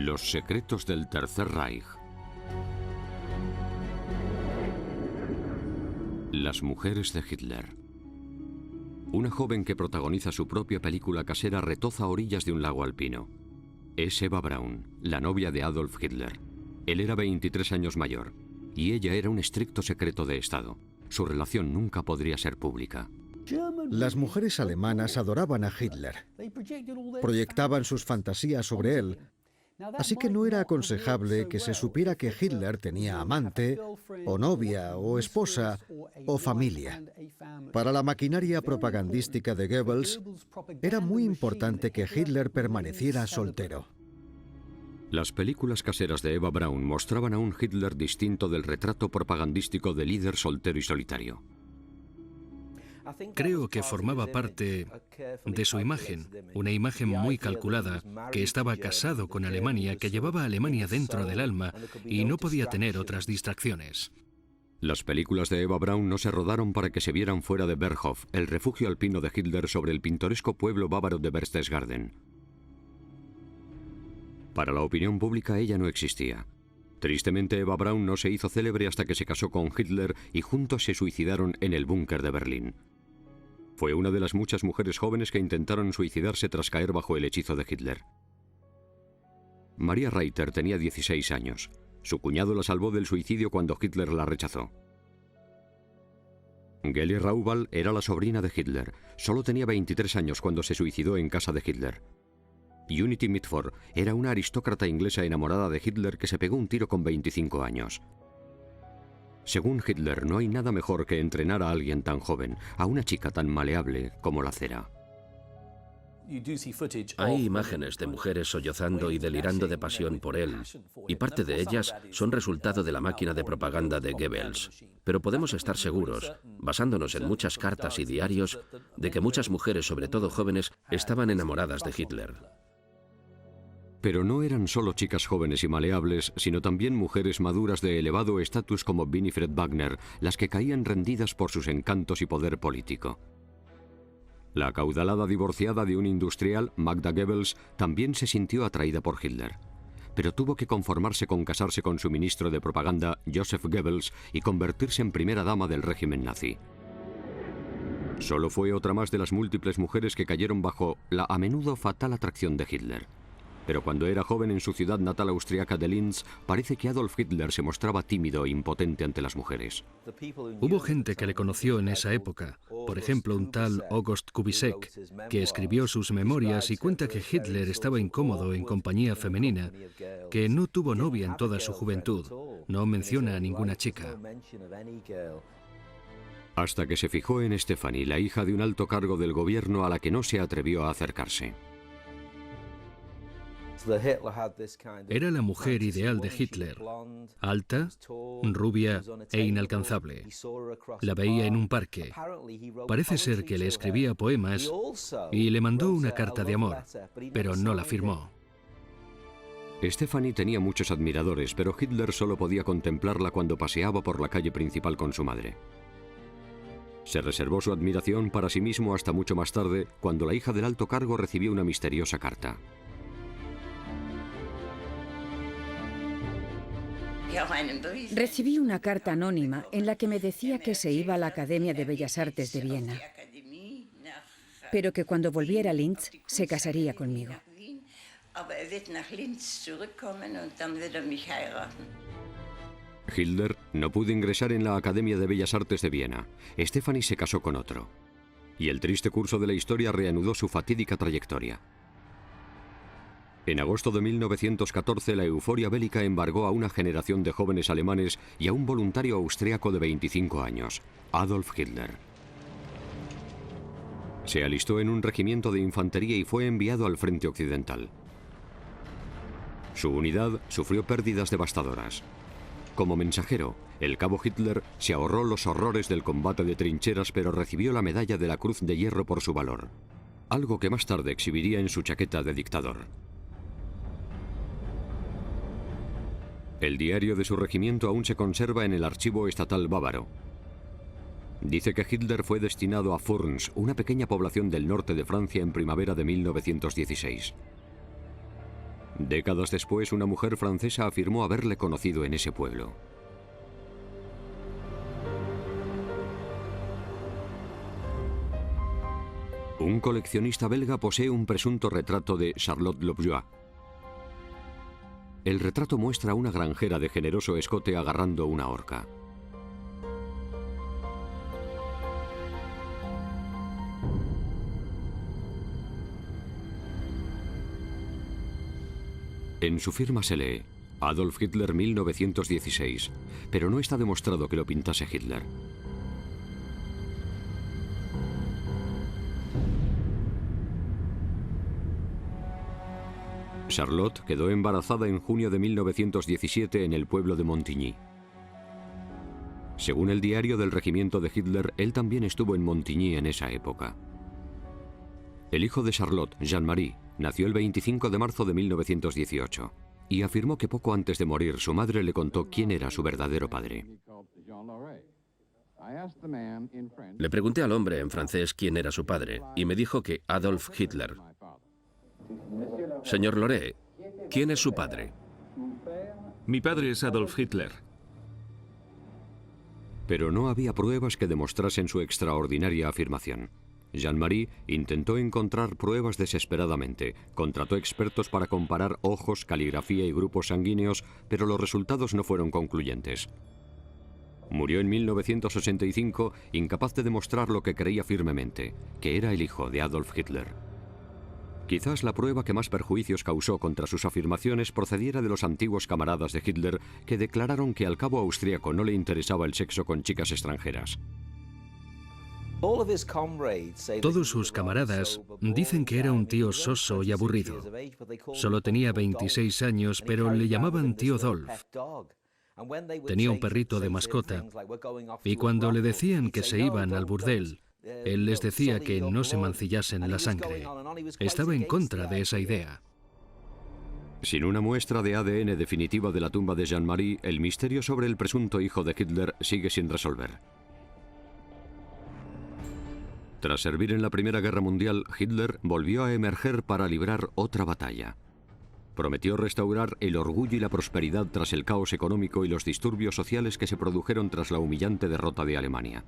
Los secretos del Tercer Reich. Las mujeres de Hitler. Una joven que protagoniza su propia película casera retoza a orillas de un lago alpino. Es Eva Braun, la novia de Adolf Hitler. Él era 23 años mayor, y ella era un estricto secreto de Estado. Su relación nunca podría ser pública. Las mujeres alemanas adoraban a Hitler. Proyectaban sus fantasías sobre él, así que no era aconsejable que se supiera que Hitler tenía amante, o novia, o esposa, o familia. Para la maquinaria propagandística de Goebbels, era muy importante que Hitler permaneciera soltero. Las películas caseras de Eva Braun mostraban a un Hitler distinto del retrato propagandístico de líder soltero y solitario. Creo que formaba parte de su imagen, una imagen muy calculada, que estaba casado con Alemania, que llevaba a Alemania dentro del alma y no podía tener otras distracciones. Las películas de Eva Braun no se rodaron para que se vieran fuera de Berghof, el refugio alpino de Hitler sobre el pintoresco pueblo bávaro de Berchtesgaden. Para la opinión pública ella no existía. Tristemente, Eva Braun no se hizo célebre hasta que se casó con Hitler y juntos se suicidaron en el búnker de Berlín. Fue una de las muchas mujeres jóvenes que intentaron suicidarse tras caer bajo el hechizo de Hitler. Maria Reiter tenía 16 años. Su cuñado la salvó del suicidio cuando Hitler la rechazó. Geli Raubal era la sobrina de Hitler. Solo tenía 23 años cuando se suicidó en casa de Hitler. Unity Mitford era una aristócrata inglesa enamorada de Hitler que se pegó un tiro con 25 años. Según Hitler, no hay nada mejor que entrenar a alguien tan joven, a una chica tan maleable como la cera. Hay imágenes de mujeres sollozando y delirando de pasión por él, y parte de ellas son resultado de la máquina de propaganda de Goebbels. Pero podemos estar seguros, basándonos en muchas cartas y diarios, de que muchas mujeres, sobre todo jóvenes, estaban enamoradas de Hitler. Pero no eran solo chicas jóvenes y maleables, sino también mujeres maduras de elevado estatus como Winifred Wagner, las que caían rendidas por sus encantos y poder político. La acaudalada divorciada de un industrial, Magda Goebbels, también se sintió atraída por Hitler. Pero tuvo que conformarse con casarse con su ministro de propaganda, Joseph Goebbels, y convertirse en primera dama del régimen nazi. Solo fue otra más de las múltiples mujeres que cayeron bajo la a menudo fatal atracción de Hitler. Pero cuando era joven en su ciudad natal austriaca de Linz, parece que Adolf Hitler se mostraba tímido e impotente ante las mujeres. Hubo gente que le conoció en esa época, por ejemplo un tal August Kubisek, que escribió sus memorias y cuenta que Hitler estaba incómodo en compañía femenina, que no tuvo novia en toda su juventud, no menciona a ninguna chica. Hasta que se fijó en Stephanie, la hija de un alto cargo del gobierno a la que no se atrevió a acercarse. Era la mujer ideal de Hitler, alta, rubia e inalcanzable. La veía en un parque. Parece ser que le escribía poemas y le mandó una carta de amor, pero no la firmó. Stephanie tenía muchos admiradores, pero Hitler solo podía contemplarla cuando paseaba por la calle principal con su madre. Se reservó su admiración para sí mismo hasta mucho más tarde, cuando la hija del alto cargo recibió una misteriosa carta. Recibí una carta anónima en la que me decía que se iba a la Academia de Bellas Artes de Viena, pero que cuando volviera a Linz se casaría conmigo. Hitler no pudo ingresar en la Academia de Bellas Artes de Viena. Stephanie se casó con otro. Y el triste curso de la historia reanudó su fatídica trayectoria. En agosto de 1914, la euforia bélica embargó a una generación de jóvenes alemanes y a un voluntario austriaco de 25 años, Adolf Hitler. Se alistó en un regimiento de infantería y fue enviado al frente occidental. Su unidad sufrió pérdidas devastadoras. Como mensajero, el cabo Hitler se ahorró los horrores del combate de trincheras, pero recibió la medalla de la Cruz de Hierro por su valor, algo que más tarde exhibiría en su chaqueta de dictador. El diario de su regimiento aún se conserva en el archivo estatal bávaro. Dice que Hitler fue destinado a Furnes, una pequeña población del norte de Francia, en primavera de 1916. Décadas después, una mujer francesa afirmó haberle conocido en ese pueblo. Un coleccionista belga posee un presunto retrato de Charlotte Lobjoie. El retrato muestra a una granjera de generoso escote agarrando una horca. En su firma se lee Adolf Hitler 1916, pero no está demostrado que lo pintase Hitler. Charlotte quedó embarazada en junio de 1917 en el pueblo de Montigny. Según el diario del regimiento de Hitler, él también estuvo en Montigny en esa época. El hijo de Charlotte, Jean-Marie, nació el 25 de marzo de 1918 y afirmó que poco antes de morir su madre le contó quién era su verdadero padre. Le pregunté al hombre en francés quién era su padre y me dijo que Adolf Hitler. Señor Loré, ¿quién es su padre? Mi padre es Adolf Hitler. Pero no había pruebas que demostrasen su extraordinaria afirmación. Jean-Marie intentó encontrar pruebas desesperadamente, contrató expertos para comparar ojos, caligrafía y grupos sanguíneos, pero los resultados no fueron concluyentes. Murió en 1985, incapaz de demostrar lo que creía firmemente, que era el hijo de Adolf Hitler. Quizás la prueba que más perjuicios causó contra sus afirmaciones procediera de los antiguos camaradas de Hitler que declararon que al cabo austríaco no le interesaba el sexo con chicas extranjeras. Todos sus camaradas dicen que era un tío soso y aburrido. Solo tenía 26 años, pero le llamaban tío Dolph. Tenía un perrito de mascota, y cuando le decían que se iban al burdel, él les decía que no se mancillasen la sangre. Estaba en contra de esa idea. Sin una muestra de ADN definitiva de la tumba de Jean-Marie, el misterio sobre el presunto hijo de Hitler sigue sin resolver. Tras servir en la Primera Guerra Mundial, Hitler volvió a emerger para librar otra batalla. Prometió restaurar el orgullo y la prosperidad tras el caos económico y los disturbios sociales que se produjeron tras la humillante derrota de Alemania.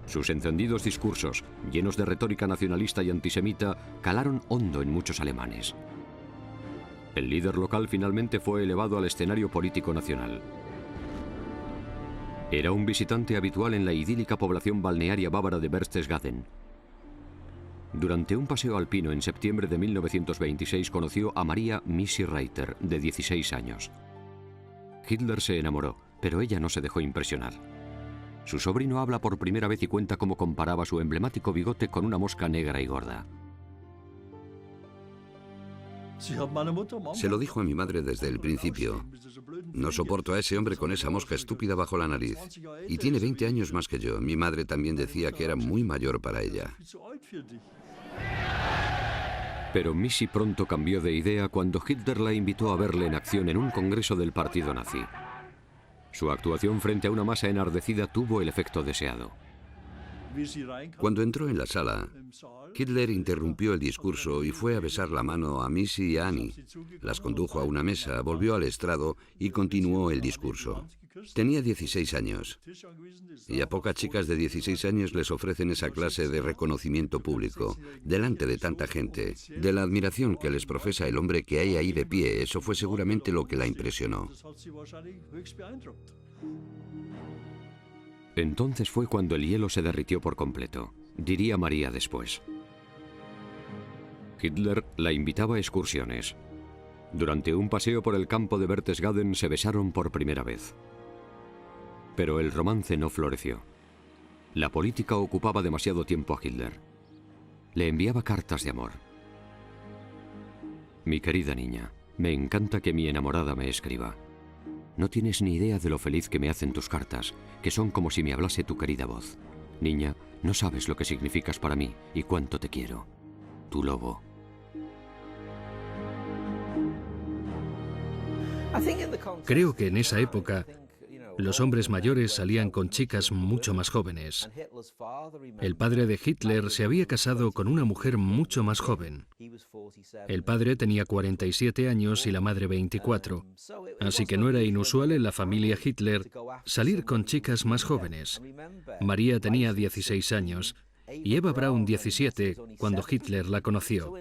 Sus encendidos discursos, llenos de retórica nacionalista y antisemita, calaron hondo en muchos alemanes. El líder local finalmente fue elevado al escenario político nacional. Era un visitante habitual en la idílica población balnearia bávara de Berchtesgaden. Durante un paseo alpino en septiembre de 1926 conoció a Maria Missy Reiter, de 16 años. Hitler se enamoró, pero ella no se dejó impresionar. Su sobrino habla por primera vez y cuenta cómo comparaba su emblemático bigote con una mosca negra y gorda. Se lo dijo a mi madre desde el principio. No soporto a ese hombre con esa mosca estúpida bajo la nariz. Y tiene 20 años más que yo. Mi madre también decía que era muy mayor para ella. Pero Missy pronto cambió de idea cuando Hitler la invitó a verle en acción en un congreso del partido nazi. Su actuación frente a una masa enardecida tuvo el efecto deseado. Cuando entró en la sala, Hitler interrumpió el discurso y fue a besar la mano a Missy y a Annie. Las condujo a una mesa, volvió al estrado y continuó el discurso. Tenía 16 años. Y a pocas chicas de 16 años les ofrecen esa clase de reconocimiento público, delante de tanta gente, de la admiración que les profesa el hombre que hay ahí de pie. Eso fue seguramente lo que la impresionó. Entonces fue cuando el hielo se derritió por completo, diría María después. Hitler la invitaba a excursiones. Durante un paseo por el campo de Berchtesgaden se besaron por primera vez. Pero el romance no floreció. La política ocupaba demasiado tiempo a Hitler. Le enviaba cartas de amor. Mi querida niña, me encanta que mi enamorada me escriba. No tienes ni idea de lo feliz que me hacen tus cartas, que son como si me hablase tu querida voz. Niña, no sabes lo que significas para mí y cuánto te quiero. Tu lobo. Creo que en esa época Los hombres mayores salían con chicas mucho más jóvenes. El padre de Hitler se había casado con una mujer mucho más joven. El padre tenía 47 años y la madre 24, así que no era inusual en la familia Hitler salir con chicas más jóvenes. María tenía 16 años y Eva Braun 17 cuando Hitler la conoció,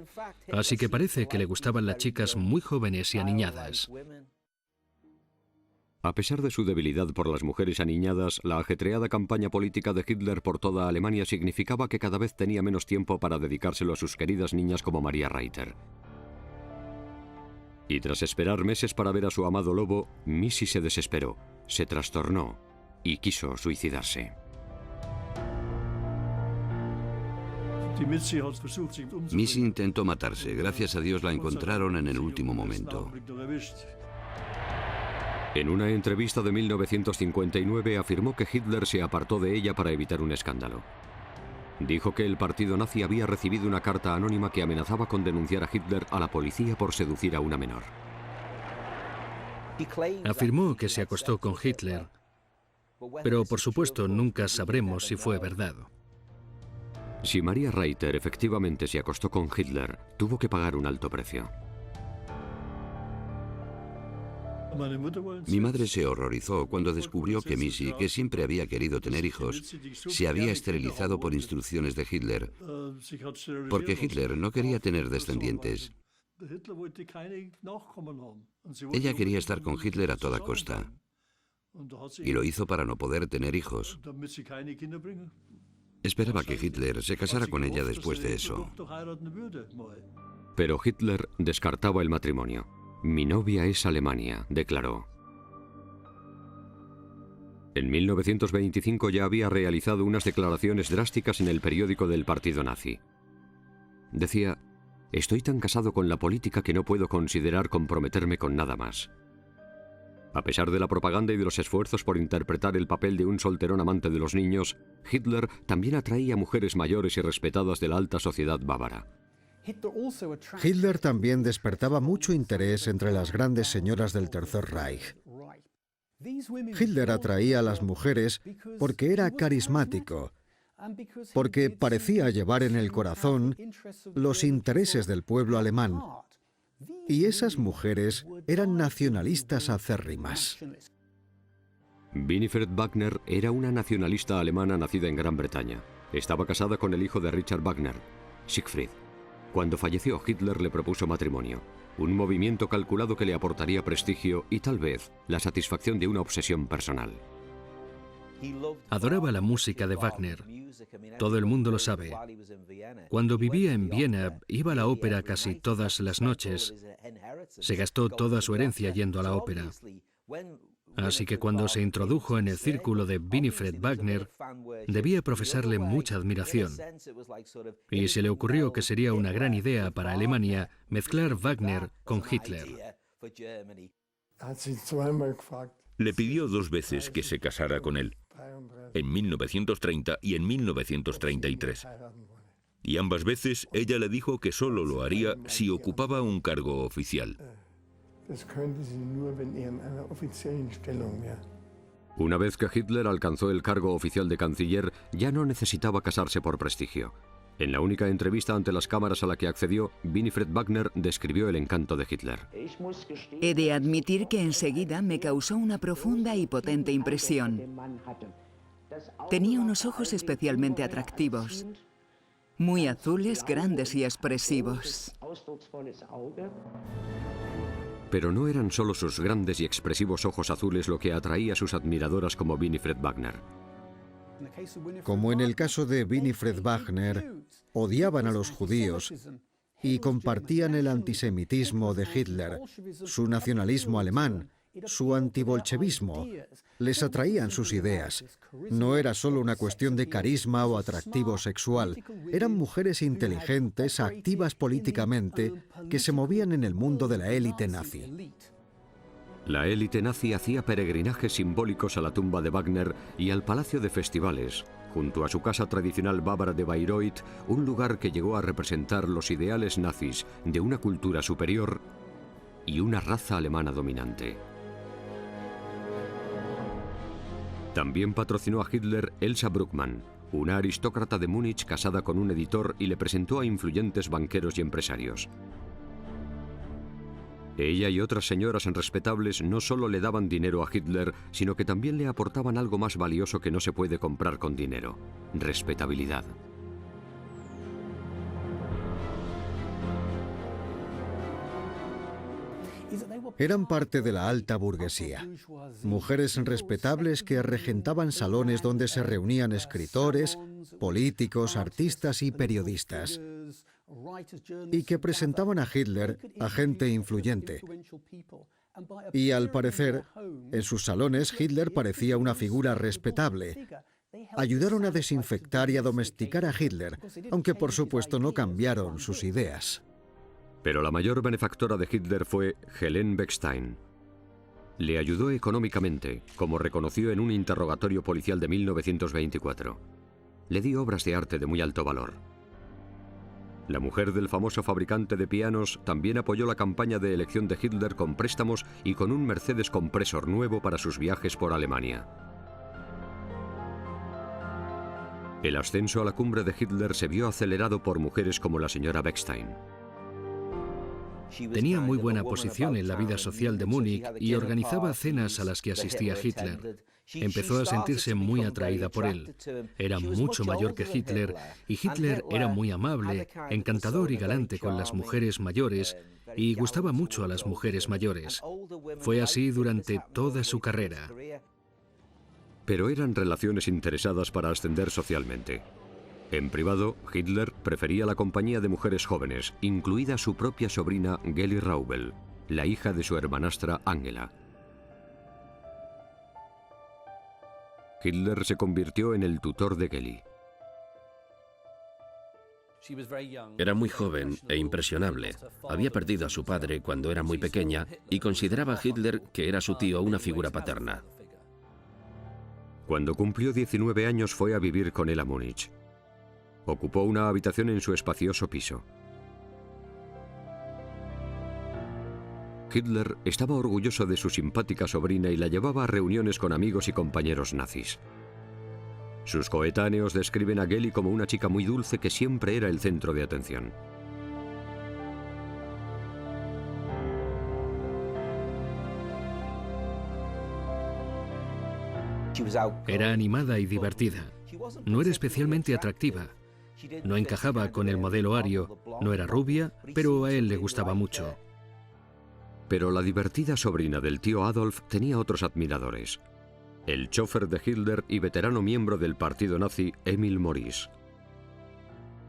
así que parece que le gustaban las chicas muy jóvenes y aniñadas. A pesar de su debilidad por las mujeres aniñadas, la ajetreada campaña política de Hitler por toda Alemania significaba que cada vez tenía menos tiempo para dedicárselo a sus queridas niñas como Maria Reiter. Y tras esperar meses para ver a su amado lobo, Missy se desesperó, se trastornó y quiso suicidarse. Missy intentó matarse. Gracias a Dios la encontraron en el último momento. En una entrevista de 1959 afirmó que Hitler se apartó de ella para evitar un escándalo. Dijo que el partido nazi había recibido una carta anónima que amenazaba con denunciar a Hitler a la policía por seducir a una menor. Afirmó que se acostó con Hitler, pero por supuesto nunca sabremos si fue verdad. Si Maria Reiter efectivamente se acostó con Hitler, tuvo que pagar un alto precio. Mi madre se horrorizó cuando descubrió que Missy, que siempre había querido tener hijos, se había esterilizado por instrucciones de Hitler, porque Hitler no quería tener descendientes. Ella quería estar con Hitler a toda costa, y lo hizo para no poder tener hijos. Esperaba que Hitler se casara con ella después de eso. Pero Hitler descartaba el matrimonio. «Mi novia es Alemania», declaró. En 1925 ya había realizado unas declaraciones drásticas en el periódico del partido nazi. Decía: «Estoy tan casado con la política que no puedo considerar comprometerme con nada más». A pesar de la propaganda y de los esfuerzos por interpretar el papel de un solterón amante de los niños, Hitler también atraía a mujeres mayores y respetadas de la alta sociedad bávara. Hitler también despertaba mucho interés entre las grandes señoras del Tercer Reich. Hitler atraía a las mujeres porque era carismático, porque parecía llevar en el corazón los intereses del pueblo alemán. Y esas mujeres eran nacionalistas acérrimas. Winifred Wagner era una nacionalista alemana nacida en Gran Bretaña. Estaba casada con el hijo de Richard Wagner, Siegfried. Cuando falleció, Hitler le propuso matrimonio, un movimiento calculado que le aportaría prestigio y tal vez la satisfacción de una obsesión personal. Adoraba la música de Wagner. Todo el mundo lo sabe. Cuando vivía en Viena, iba a la ópera casi todas las noches. Se gastó toda su herencia yendo a la ópera. Así que cuando se introdujo en el círculo de Winifred Wagner, debía profesarle mucha admiración. Y se le ocurrió que sería una gran idea para Alemania mezclar Wagner con Hitler. Le pidió 2 veces que se casara con él, en 1930 y en 1933. Y ambas veces ella le dijo que solo lo haría si ocupaba un cargo oficial. Una vez que Hitler alcanzó el cargo oficial de canciller, ya no necesitaba casarse por prestigio. En la única entrevista ante las cámaras a la que accedió, Winifred Wagner describió el encanto de Hitler. He de admitir que enseguida me causó una profunda y potente impresión. Tenía unos ojos especialmente atractivos, muy azules, grandes y expresivos. Pero no eran solo sus grandes y expresivos ojos azules lo que atraía a sus admiradoras como Winifred Wagner. Como en el caso de Winifred Wagner, odiaban a los judíos y compartían el antisemitismo de Hitler, su nacionalismo alemán, su antibolchevismo. Les atraían sus ideas. No era solo una cuestión de carisma o atractivo sexual. Eran mujeres inteligentes, activas políticamente, que se movían en el mundo de la élite nazi. La élite nazi hacía peregrinajes simbólicos a la tumba de Wagner y al Palacio de Festivales, junto a su casa tradicional bávara de Bayreuth, un lugar que llegó a representar los ideales nazis de una cultura superior y una raza alemana dominante. También patrocinó a Hitler Elsa Bruckmann, una aristócrata de Múnich casada con un editor, y le presentó a influyentes banqueros y empresarios. Ella y otras señoras respetables no solo le daban dinero a Hitler, sino que también le aportaban algo más valioso que no se puede comprar con dinero: respetabilidad. Eran parte de la alta burguesía, mujeres respetables que regentaban salones donde se reunían escritores, políticos, artistas y periodistas, y que presentaban a Hitler a gente influyente. Y al parecer, en sus salones Hitler parecía una figura respetable. Ayudaron a desinfectar y a domesticar a Hitler, aunque por supuesto no cambiaron sus ideas. Pero la mayor benefactora de Hitler fue Helene Beckstein. Le ayudó económicamente, como reconoció en un interrogatorio policial de 1924. Le dio obras de arte de muy alto valor. La mujer del famoso fabricante de pianos también apoyó la campaña de elección de Hitler con préstamos y con un Mercedes Compressor nuevo para sus viajes por Alemania. El ascenso a la cumbre de Hitler se vio acelerado por mujeres como la señora Beckstein. Tenía muy buena posición en la vida social de Múnich y organizaba cenas a las que asistía Hitler. Empezó a sentirse muy atraída por él. Era mucho mayor que Hitler y Hitler era muy amable, encantador y galante con las mujeres mayores y gustaba mucho a las mujeres mayores. Fue así durante toda su carrera. Pero eran relaciones interesadas para ascender socialmente. En privado, Hitler prefería la compañía de mujeres jóvenes, incluida su propia sobrina Geli Raubel, la hija de su hermanastra Angela. Hitler se convirtió en el tutor de Geli. Era muy joven e impresionable. Había perdido a su padre cuando era muy pequeña y consideraba a Hitler, que era su tío, una figura paterna. Cuando cumplió 19 años fue a vivir con él a Múnich. Ocupó una habitación en su espacioso piso. Hitler estaba orgulloso de su simpática sobrina y la llevaba a reuniones con amigos y compañeros nazis. Sus coetáneos describen a Geli como una chica muy dulce que siempre era el centro de atención. Era animada y divertida. No era especialmente atractiva. No encajaba con el modelo ario, no era rubia, pero a él le gustaba mucho. Pero la divertida sobrina del tío Adolf tenía otros admiradores: el chofer de Hitler y veterano miembro del partido nazi, Emil Maurice.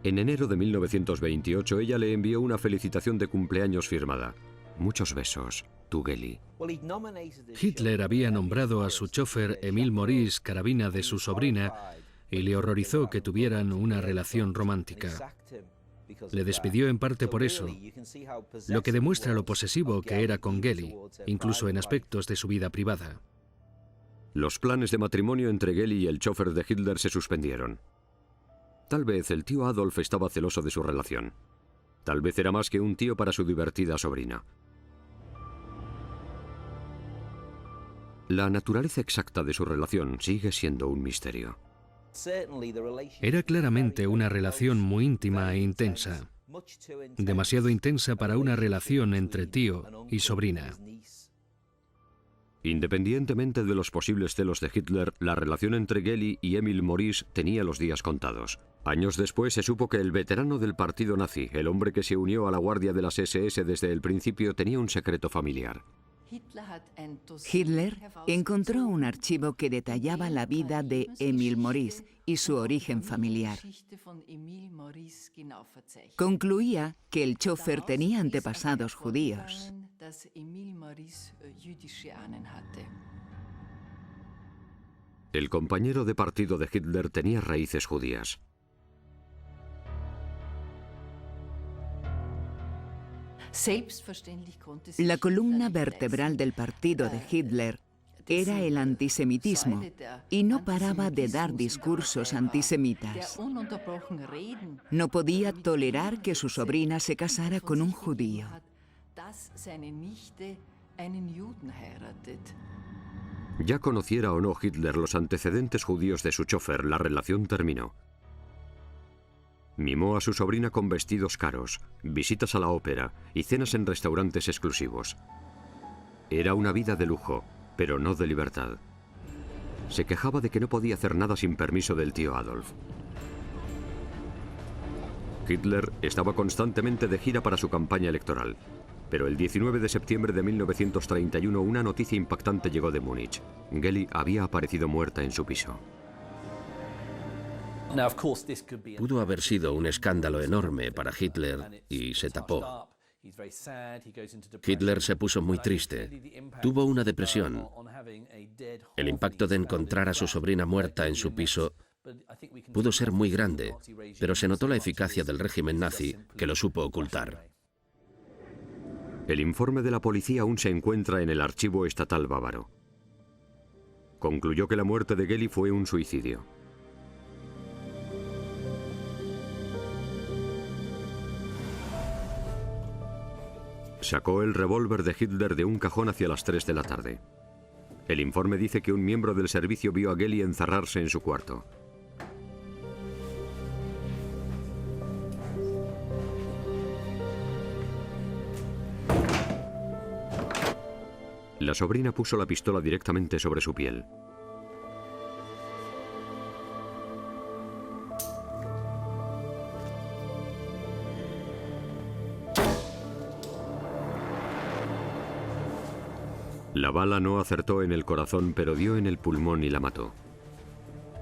En enero de 1928 ella le envió una felicitación de cumpleaños firmada: muchos besos, tu Geli. Hitler había nombrado a su chofer Emil Maurice carabina de su sobrina y le horrorizó que tuvieran una relación romántica. Le despidió en parte por eso, lo que demuestra lo posesivo que era con Geli, incluso en aspectos de su vida privada. Los planes de matrimonio entre Geli y el chofer de Hitler se suspendieron. Tal vez el tío Adolf estaba celoso de su relación. Tal vez era más que un tío para su divertida sobrina. La naturaleza exacta de su relación sigue siendo un misterio. Era claramente una relación muy íntima e intensa, demasiado intensa para una relación entre tío y sobrina. Independientemente de los posibles celos de Hitler, la relación entre Geli y Emil Maurice tenía los días contados. Años después se supo que el veterano del partido nazi, el hombre que se unió a la guardia de las SS desde el principio, tenía un secreto familiar. Hitler encontró un archivo que detallaba la vida de Emil Maurice y su origen familiar. Concluía que el chofer tenía antepasados judíos. El compañero de partido de Hitler tenía raíces judías. La columna vertebral del partido de Hitler era el antisemitismo y no paraba de dar discursos antisemitas. No podía tolerar que su sobrina se casara con un judío. Ya conociera o no Hitler los antecedentes judíos de su chofer, la relación terminó. Mimó a su sobrina con vestidos caros, visitas a la ópera y cenas en restaurantes exclusivos. Era una vida de lujo, pero no de libertad. Se quejaba de que no podía hacer nada sin permiso del tío Adolf. Hitler estaba constantemente de gira para su campaña electoral, pero el 19 de septiembre de 1931 una noticia impactante llegó de Múnich. Geli había aparecido muerta en su piso. Pudo haber sido un escándalo enorme para Hitler y se tapó. Hitler se puso muy triste. Tuvo una depresión. El impacto de encontrar a su sobrina muerta en su piso pudo ser muy grande, pero se notó la eficacia del régimen nazi, que lo supo ocultar. El informe de la policía aún se encuentra en el archivo estatal bávaro. Concluyó que la muerte de Geli fue un suicidio. Sacó el revólver de Hitler de un cajón hacia las 3 de la tarde. El informe dice que un miembro del servicio vio a Geli encerrarse en su cuarto. La sobrina puso la pistola directamente sobre su piel. La bala no acertó en el corazón, pero dio en el pulmón y la mató.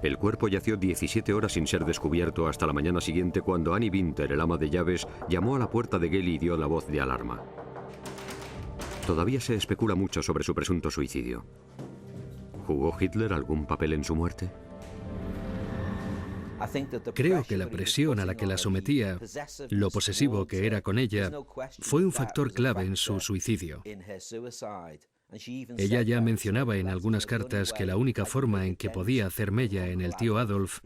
El cuerpo yació 17 horas sin ser descubierto hasta la mañana siguiente, cuando Annie Winter, el ama de llaves, llamó a la puerta de Geli y dio la voz de alarma. Todavía se especula mucho sobre su presunto suicidio. ¿Jugó Hitler algún papel en su muerte? Creo que la presión a la que la sometía, lo posesivo que era con ella, fue un factor clave en su suicidio. Ella ya mencionaba en algunas cartas que la única forma en que podía hacer mella en el tío Adolf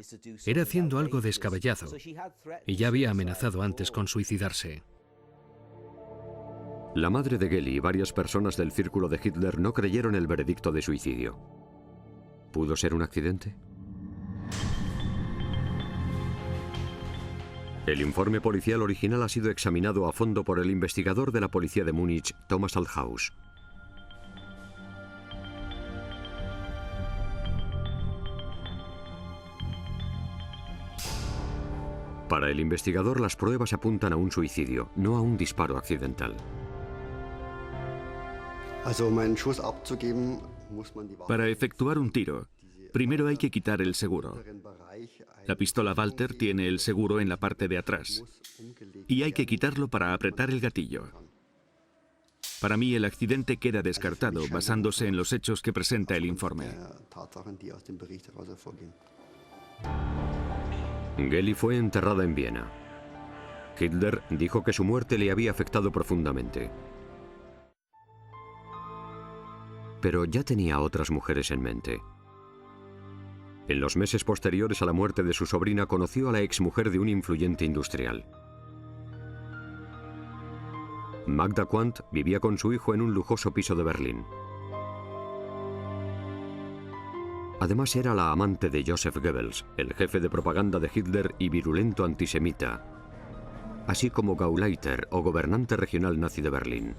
era haciendo algo descabellado, y ya había amenazado antes con suicidarse. La madre de Geli y varias personas del círculo de Hitler no creyeron el veredicto de suicidio. ¿Pudo ser un accidente? El informe policial original ha sido examinado a fondo por el investigador de la policía de Múnich, Thomas Althaus. Para el investigador, las pruebas apuntan a un suicidio, no a un disparo accidental. Para efectuar un tiro, primero hay que quitar el seguro. La pistola Walter tiene el seguro en la parte de atrás y hay que quitarlo para apretar el gatillo. Para mí, el accidente queda descartado basándose en los hechos que presenta el informe. Geli fue enterrada en Viena. Hitler dijo que su muerte le había afectado profundamente. Pero ya tenía otras mujeres en mente. En los meses posteriores a la muerte de su sobrina, conoció a la exmujer de un influyente industrial. Magda Quandt vivía con su hijo en un lujoso piso de Berlín. Además, era la amante de Joseph Goebbels, el jefe de propaganda de Hitler y virulento antisemita, así como Gauleiter o gobernante regional nazi de Berlín.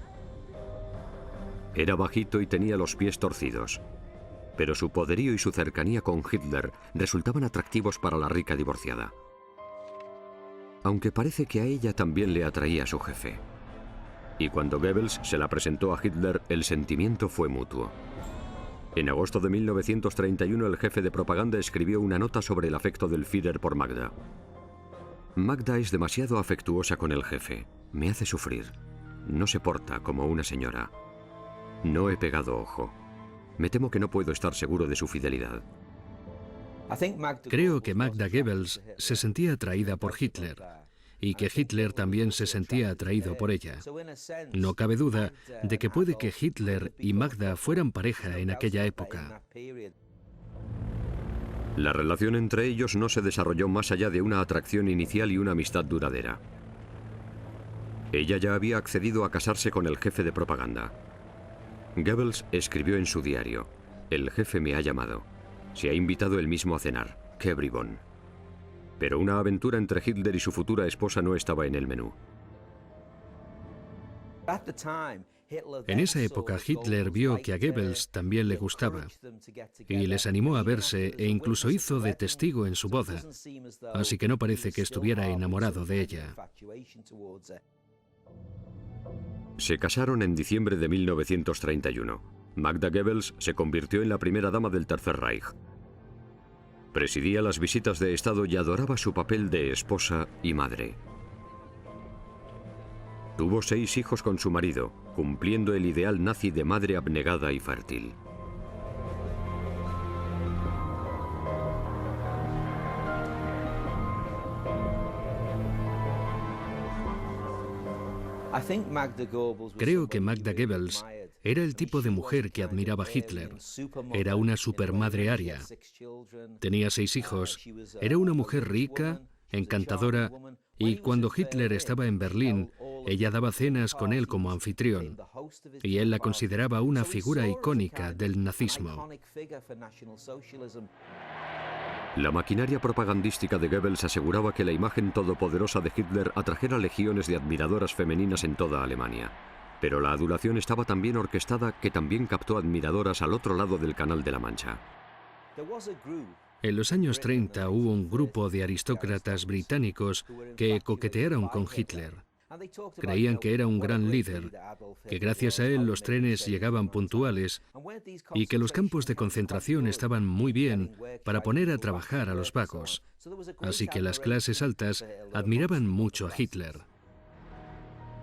Era bajito y tenía los pies torcidos, pero su poderío y su cercanía con Hitler resultaban atractivos para la rica divorciada. Aunque parece que a ella también le atraía a su jefe. Y cuando Goebbels se la presentó a Hitler, el sentimiento fue mutuo. En agosto de 1931, el jefe de propaganda escribió una nota sobre el afecto del Führer por Magda. Magda es demasiado afectuosa con el jefe. Me hace sufrir. No se porta como una señora. No he pegado ojo. Me temo que no puedo estar seguro de su fidelidad. Creo que Magda Goebbels se sentía atraída por Hitler y que Hitler también se sentía atraído por ella. No cabe duda de que puede que Hitler y Magda fueran pareja en aquella época. La relación entre ellos no se desarrolló más allá de una atracción inicial y una amistad duradera. Ella ya había accedido a casarse con el jefe de propaganda. Goebbels escribió en su diario: El jefe me ha llamado. Se ha invitado él mismo a cenar. ¡Qué bribón! Pero una aventura entre Hitler y su futura esposa no estaba en el menú. En esa época Hitler vio que a Goebbels también le gustaba y les animó a verse e incluso hizo de testigo en su boda, así que no parece que estuviera enamorado de ella. Se casaron en diciembre de 1931. Magda Goebbels se convirtió en la primera dama del Tercer Reich. Presidía las visitas de Estado y adoraba su papel de esposa y madre. Tuvo 6 hijos con su marido, cumpliendo el ideal nazi de madre abnegada y fértil. Creo que Magda Goebbels era el tipo de mujer que admiraba a Hitler. Era una supermadre aria. Tenía 6 hijos. Era una mujer rica, encantadora, y cuando Hitler estaba en Berlín, ella daba cenas con él como anfitrión, y él la consideraba una figura icónica del nazismo. La maquinaria propagandística de Goebbels aseguraba que la imagen todopoderosa de Hitler atrajera legiones de admiradoras femeninas en toda Alemania. Pero la adulación estaba tan bien orquestada que también captó admiradoras al otro lado del Canal de la Mancha. En los años 30 hubo un grupo de aristócratas británicos que coquetearon con Hitler. Creían que era un gran líder, que gracias a él los trenes llegaban puntuales y que los campos de concentración estaban muy bien para poner a trabajar a los vagos. Así que las clases altas admiraban mucho a Hitler.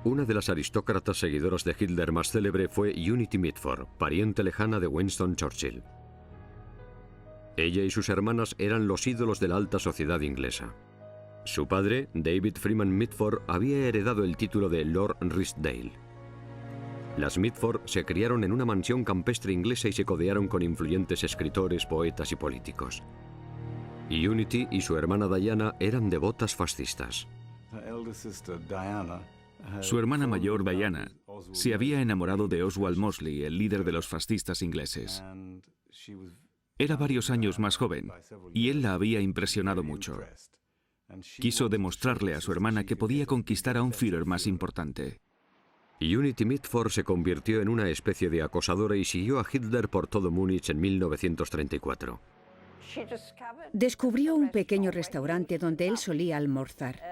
Una de las aristócratas seguidoras de Hitler más célebre fue Unity Mitford, pariente lejana de Winston Churchill. Ella y sus hermanas eran los ídolos de la alta sociedad inglesa. Su padre, David Freeman Mitford, había heredado el título de Lord Rysdale. Las Mitford se criaron en una mansión campestre inglesa y se codearon con influyentes escritores, poetas y políticos. Y Unity y su hermana Diana eran devotas fascistas. Su hermana mayor, Diana, se había enamorado de Oswald Mosley, el líder de los fascistas ingleses. Era varios años más joven, y él la había impresionado mucho. Quiso demostrarle a su hermana que podía conquistar a un Führer más importante. Unity Mitford se convirtió en una especie de acosadora y siguió a Hitler por todo Múnich en 1934. Descubrió un pequeño restaurante donde él solía almorzar,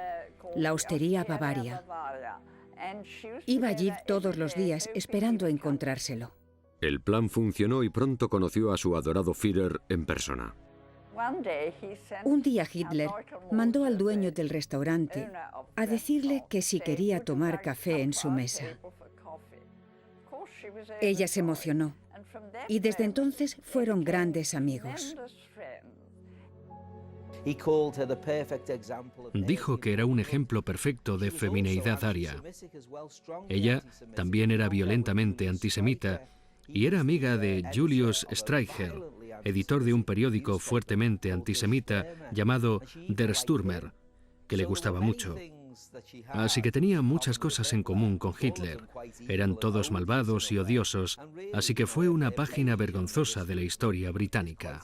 la Hostería Bavaria. Iba allí todos los días esperando encontrárselo. El plan funcionó y pronto conoció a su adorado Führer en persona. Un día Hitler mandó al dueño del restaurante a decirle que si quería tomar café en su mesa. Ella se emocionó y desde entonces fueron grandes amigos. Dijo que era un ejemplo perfecto de femineidad aria. Ella también era violentamente antisemita y era amiga de Julius Streicher, editor de un periódico fuertemente antisemita llamado Der Stürmer, que le gustaba mucho. Así que tenía muchas cosas en común con Hitler. Eran todos malvados y odiosos, así que fue una página vergonzosa de la historia británica.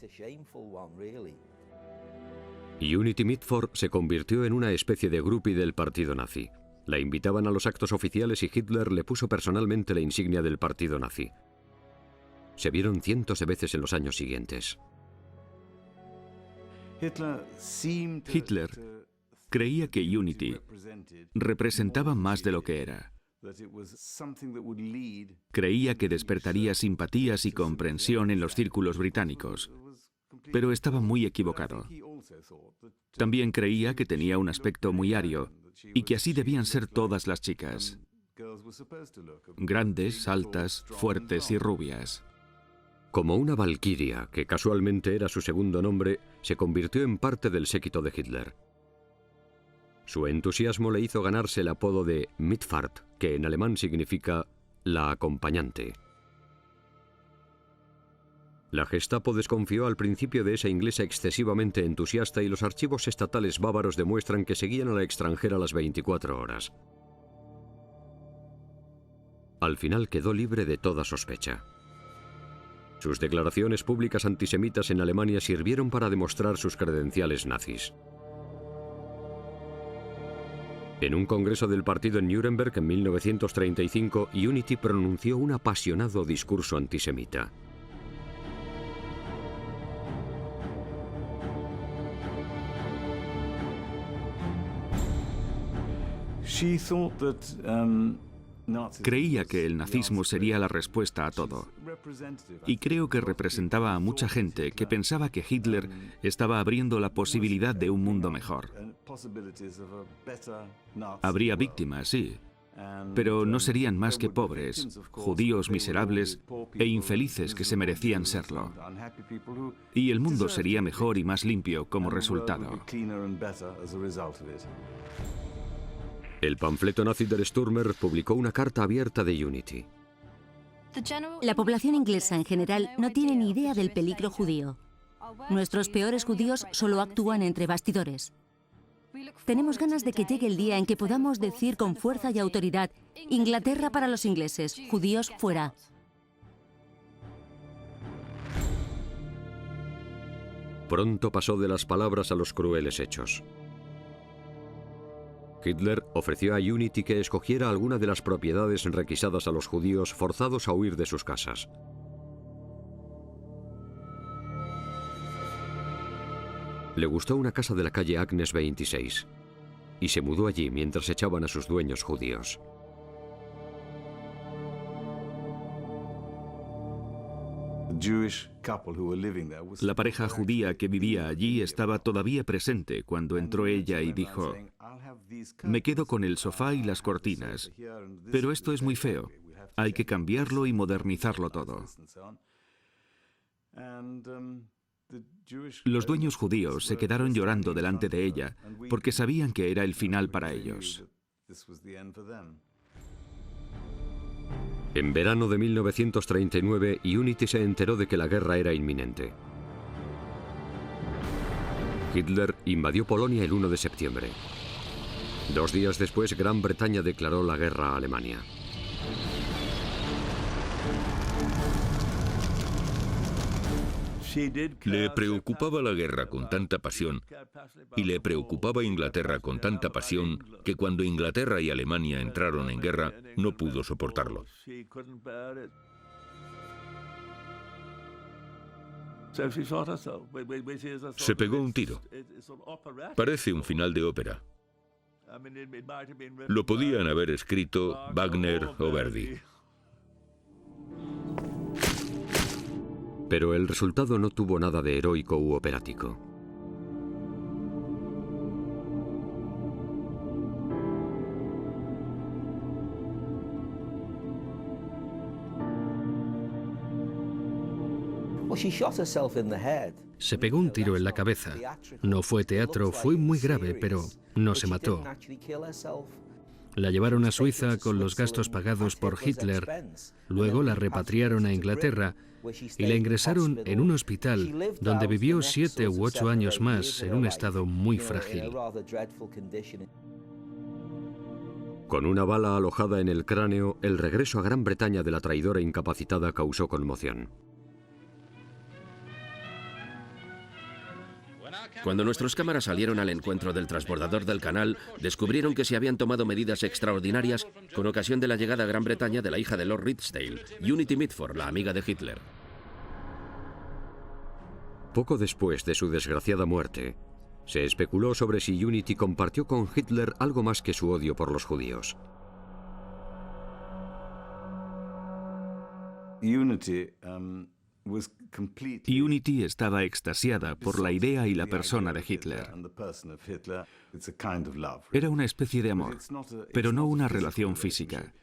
Unity Mitford se convirtió en una especie de groupie del partido nazi. La invitaban a los actos oficiales y Hitler le puso personalmente la insignia del partido nazi. Se vieron cientos de veces en los años siguientes. Hitler creía que Unity representaba más de lo que era. Creía que despertaría simpatías y comprensión en los círculos británicos, pero estaba muy equivocado. También creía que tenía un aspecto muy ario y que así debían ser todas las chicas. Grandes, altas, fuertes y rubias. Como una valquiria, que casualmente era su segundo nombre, se convirtió en parte del séquito de Hitler. Su entusiasmo le hizo ganarse el apodo de Mitfahrt, que en alemán significa la acompañante. La Gestapo desconfió al principio de esa inglesa excesivamente entusiasta y los archivos estatales bávaros demuestran que seguían a la extranjera las 24 horas. Al final quedó libre de toda sospecha. Sus declaraciones públicas antisemitas en Alemania sirvieron para demostrar sus credenciales nazis. En un congreso del partido en Nuremberg en 1935, Unity pronunció un apasionado discurso antisemita. Creía que el nazismo sería la respuesta a todo. Y creo que representaba a mucha gente que pensaba que Hitler estaba abriendo la posibilidad de un mundo mejor. Habría víctimas, sí, pero no serían más que pobres, judíos miserables e infelices que se merecían serlo. Y el mundo sería mejor y más limpio como resultado. El panfleto nazi der Stürmer publicó una carta abierta de Unity. La población inglesa en general no tiene ni idea del peligro judío. Nuestros peores judíos solo actúan entre bastidores. Tenemos ganas de que llegue el día en que podamos decir con fuerza y autoridad: Inglaterra para los ingleses, judíos fuera. Pronto pasó de las palabras a los crueles hechos. Hitler ofreció a Unity que escogiera alguna de las propiedades requisadas a los judíos forzados a huir de sus casas. Le gustó una casa de la calle Agnes 26 y se mudó allí mientras echaban a sus dueños judíos. La pareja judía que vivía allí estaba todavía presente cuando entró ella y dijo: «Me quedo con el sofá y las cortinas, pero esto es muy feo. Hay que cambiarlo y modernizarlo todo». Los dueños judíos se quedaron llorando delante de ella porque sabían que era el final para ellos. En verano de 1939, Unity se enteró de que la guerra era inminente. Hitler invadió Polonia el 1 de septiembre. 2 días después, Gran Bretaña declaró la guerra a Alemania. Le preocupaba la guerra con tanta pasión y le preocupaba Inglaterra con tanta pasión que cuando Inglaterra y Alemania entraron en guerra no pudo soportarlo. Se pegó un tiro. Parece un final de ópera. Lo podían haber escrito Wagner o Verdi. Pero el resultado no tuvo nada de heroico u operático. Se pegó un tiro en la cabeza. No fue teatro, fue muy grave, pero no se mató. La llevaron a Suiza con los gastos pagados por Hitler. Luego la repatriaron a Inglaterra y la ingresaron en un hospital donde vivió 7 u 8 años más en un estado muy frágil. Con una bala alojada en el cráneo, el regreso a Gran Bretaña de la traidora incapacitada causó conmoción. Cuando nuestros cámaras salieron al encuentro del transbordador del canal, descubrieron que se habían tomado medidas extraordinarias con ocasión de la llegada a Gran Bretaña de la hija de Lord Ridsdale, Unity Mitford, la amiga de Hitler. Poco después de su desgraciada muerte, se especuló sobre si Unity compartió con Hitler algo más que su odio por los judíos. Unity estaba extasiada por la idea y la persona de Hitler. Era una especie de amor, pero no una relación física.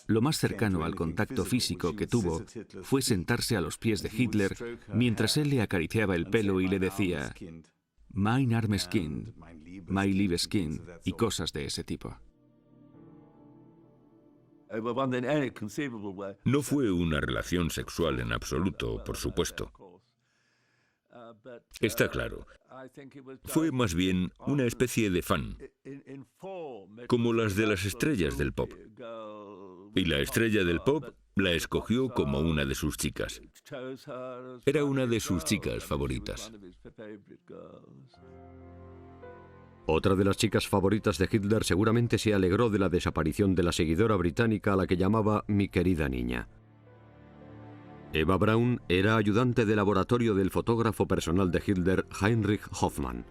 Lo más cercano al contacto físico que tuvo fue sentarse a los pies de Hitler mientras él le acariciaba el pelo y le decía «Mein armes Kind», «My liebes Kind» y cosas de ese tipo. No fue una relación sexual en absoluto, por supuesto. Está claro. Fue más bien una especie de fan, como las de las estrellas del pop. Y la estrella del pop La escogió como una de sus chicas. Era una de sus chicas favoritas. Otra de las chicas favoritas de Hitler seguramente se alegró de la desaparición de la seguidora británica a la que llamaba mi querida niña. Eva Braun era ayudante de laboratorio del fotógrafo personal de Hitler, Heinrich Hoffmann.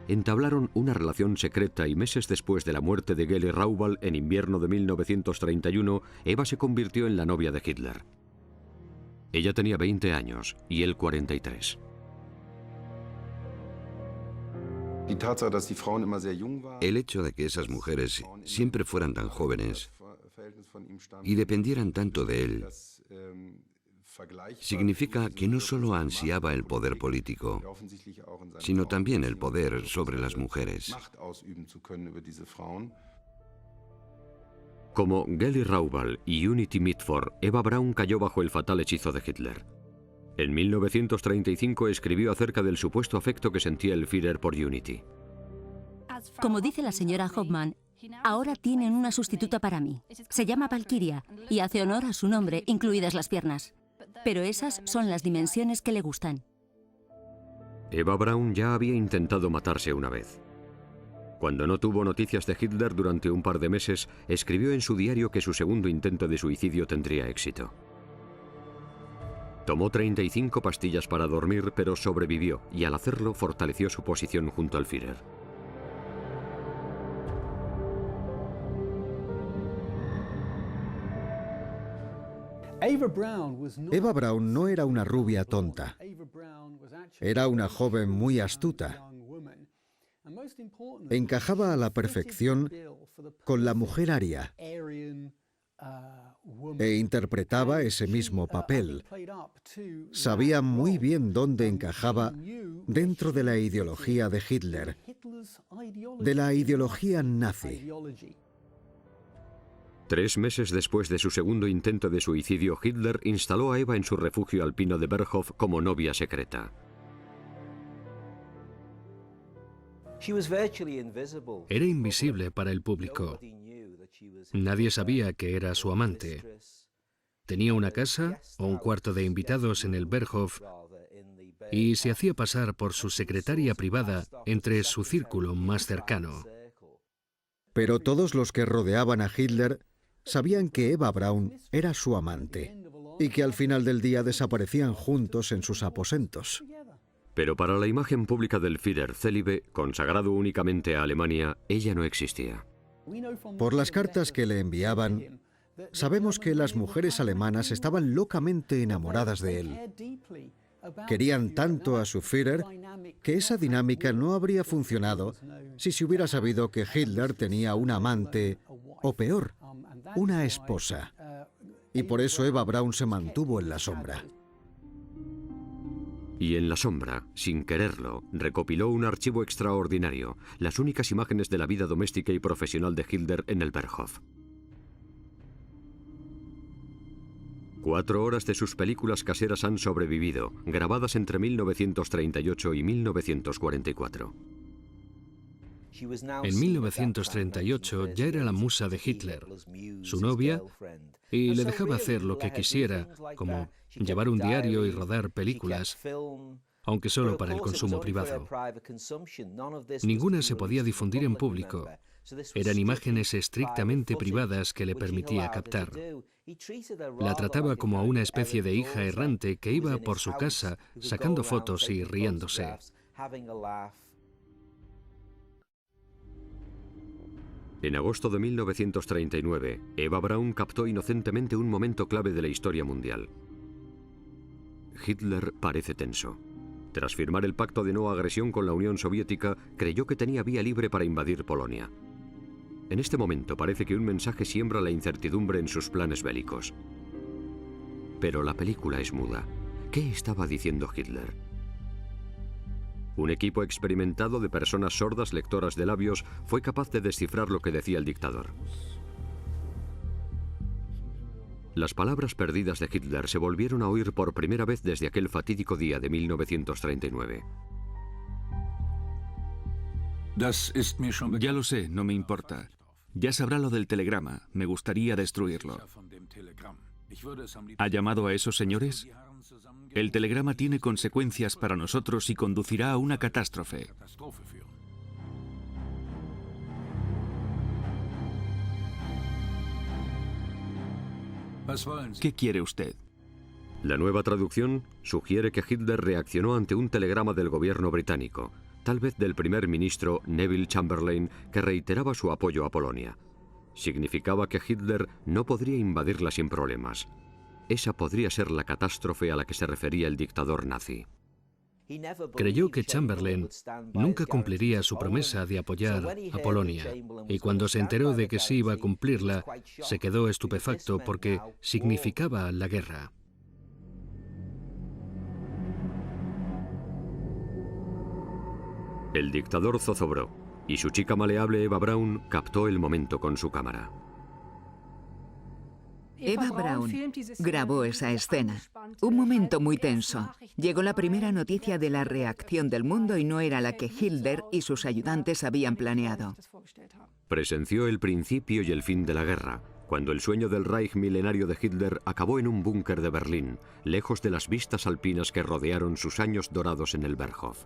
Entablaron una relación secreta y meses después de la muerte de Geli Raubal en invierno de 1931, Eva se convirtió en la novia de Hitler. Ella tenía 20 años y él 43. El hecho de que esas mujeres siempre fueran tan jóvenes y dependieran tanto de él significa que no solo ansiaba el poder político, sino también el poder sobre las mujeres. Como Geli Raubal y Unity Mitford, Eva Braun cayó bajo el fatal hechizo de Hitler. En 1935 escribió acerca del supuesto afecto que sentía el Führer por Unity. Como dice la señora Hoffmann, ahora tienen una sustituta para mí. Se llama Valkyria y hace honor a su nombre, incluidas las piernas. Pero esas son las dimensiones que le gustan. Eva Braun ya había intentado matarse una vez. Cuando no tuvo noticias de Hitler durante un par de meses, escribió en su diario que su segundo intento de suicidio tendría éxito. Tomó 35 pastillas para dormir, pero sobrevivió y al hacerlo fortaleció su posición junto al Führer. Eva Braun no era una rubia tonta. Era una joven muy astuta. Encajaba a la perfección con la mujer aria e interpretaba ese mismo papel. Sabía muy bien dónde encajaba dentro de la ideología de Hitler, de la ideología nazi. 3 meses después de su segundo intento de suicidio, Hitler instaló a Eva en su refugio alpino de Berghof como novia secreta. Era invisible para el público. Nadie sabía que era su amante. Tenía una casa o un cuarto de invitados en el Berghof y se hacía pasar por su secretaria privada entre su círculo más cercano. Pero todos los que rodeaban a Hitler sabían que Eva Braun era su amante y que al final del día desaparecían juntos en sus aposentos. Pero para la imagen pública del Führer célibe, consagrado únicamente a Alemania, ella no existía. Por las cartas que le enviaban, sabemos que las mujeres alemanas estaban locamente enamoradas de él. Querían tanto a su Führer que esa dinámica no habría funcionado si se hubiera sabido que Hitler tenía una amante, o peor, una esposa. Y por eso Eva Braun se mantuvo en la sombra. Y en la sombra, sin quererlo, recopiló un archivo extraordinario, las únicas imágenes de la vida doméstica y profesional de Hitler en el Berghof. 4 horas de sus películas caseras han sobrevivido, grabadas entre 1938 y 1944. En 1938 ya era la musa de Hitler, su novia, y le dejaba hacer lo que quisiera, como llevar un diario y rodar películas, aunque solo para el consumo privado. Ninguna se podía difundir en público. Eran imágenes estrictamente privadas que le permitía captar. La trataba como a una especie de hija errante que iba por su casa sacando fotos y riéndose. En agosto de 1939, Eva Braun captó inocentemente un momento clave de la historia mundial. Hitler parece tenso. Tras firmar el pacto de no agresión con la Unión Soviética, creyó que tenía vía libre para invadir Polonia. En este momento parece que un mensaje siembra la incertidumbre en sus planes bélicos. Pero la película es muda. ¿Qué estaba diciendo Hitler? Un equipo experimentado de personas sordas lectoras de labios fue capaz de descifrar lo que decía el dictador. Las palabras perdidas de Hitler se volvieron a oír por primera vez desde aquel fatídico día de 1939. Ya lo sé, no me importa. Ya sabrá lo del telegrama. Me gustaría destruirlo. ¿Ha llamado a esos señores? El telegrama tiene consecuencias para nosotros y conducirá a una catástrofe. ¿Qué quiere usted? La nueva traducción sugiere que Hitler reaccionó ante un telegrama del gobierno británico, tal vez del primer ministro Neville Chamberlain, que reiteraba su apoyo a Polonia. Significaba que Hitler no podría invadirla sin problemas. Esa podría ser la catástrofe a la que se refería el dictador nazi. Creyó que Chamberlain nunca cumpliría su promesa de apoyar a Polonia, y cuando se enteró de que sí iba a cumplirla, se quedó estupefacto porque significaba la guerra. El dictador zozobró, y su chica maleable Eva Braun captó el momento con su cámara. Eva Braun grabó esa escena. Un momento muy tenso. Llegó la primera noticia de la reacción del mundo y no era la que Hitler y sus ayudantes habían planeado. Presenció el principio y el fin de la guerra, cuando el sueño del Reich milenario de Hitler acabó en un búnker de Berlín, lejos de las vistas alpinas que rodearon sus años dorados en el Berghof.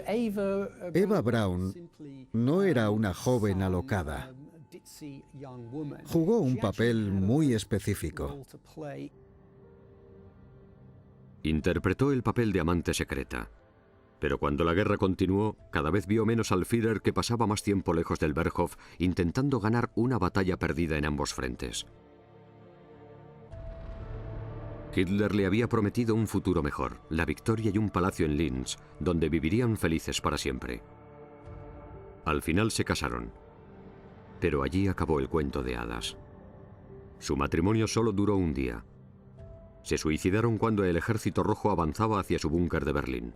Eva Braun no era una joven alocada. Jugó un papel muy específico. Interpretó el papel de amante secreta. Pero cuando la guerra continuó, cada vez vio menos al Führer, que pasaba más tiempo lejos del Berghof, intentando ganar una batalla perdida en ambos frentes. Hitler le había prometido un futuro mejor, la victoria y un palacio en Linz, donde vivirían felices para siempre. Al final se casaron, pero allí acabó el cuento de hadas. Su matrimonio solo duró un día. Se suicidaron cuando el Ejército Rojo avanzaba hacia su búnker de Berlín.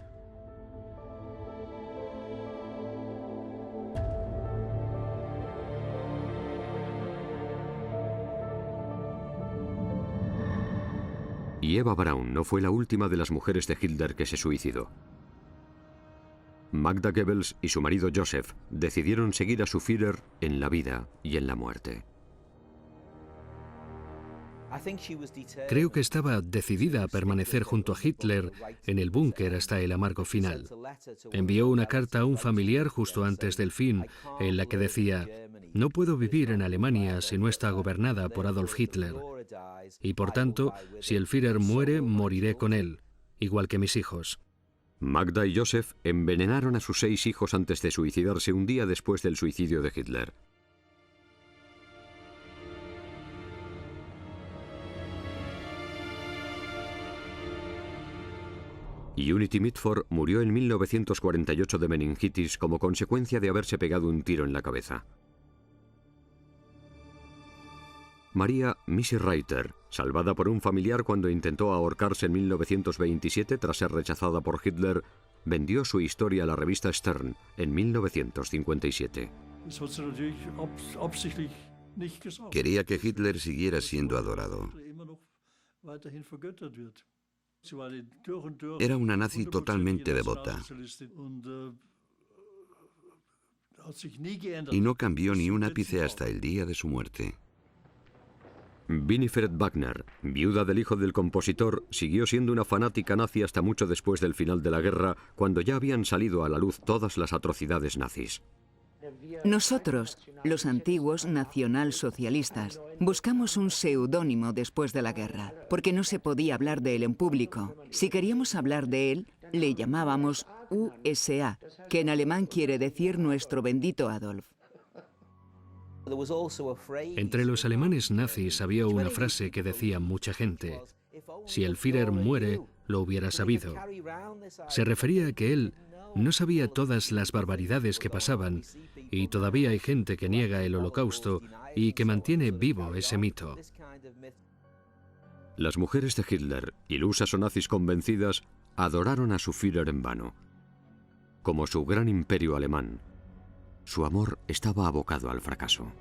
Y Eva Braun no fue la última de las mujeres de Hitler que se suicidó. Magda Goebbels y su marido Joseph decidieron seguir a su Führer en la vida y en la muerte. Creo que estaba decidida a permanecer junto a Hitler en el búnker hasta el amargo final. Envió una carta a un familiar justo antes del fin, en la que decía: «No puedo vivir en Alemania si no está gobernada por Adolf Hitler. Y por tanto, si el Führer muere, moriré con él, igual que mis hijos». Magda y Joseph envenenaron a sus 6 hijos antes de suicidarse un día después del suicidio de Hitler. Unity Mitford murió en 1948 de meningitis como consecuencia de haberse pegado un tiro en la cabeza. María Missy Reiter, salvada por un familiar cuando intentó ahorcarse en 1927 tras ser rechazada por Hitler, vendió su historia a la revista Stern en 1957. Quería que Hitler siguiera siendo adorado. Era una nazi totalmente devota. Y no cambió ni un ápice hasta el día de su muerte. Winifred Wagner, viuda del hijo del compositor, siguió siendo una fanática nazi hasta mucho después del final de la guerra, cuando ya habían salido a la luz todas las atrocidades nazis. Nosotros, los antiguos nacionalsocialistas, buscamos un seudónimo después de la guerra, porque no se podía hablar de él en público. Si queríamos hablar de él, le llamábamos USA, que en alemán quiere decir nuestro bendito Adolf. Entre los alemanes nazis había una frase que decía mucha gente: «Si el Führer muere, lo hubiera sabido». Se refería a que él no sabía todas las barbaridades que pasaban, y todavía hay gente que niega el Holocausto y que mantiene vivo ese mito. Las mujeres de Hitler, ilusas o nazis convencidas, adoraron a su Führer en vano. Como su gran imperio alemán, su amor estaba abocado al fracaso.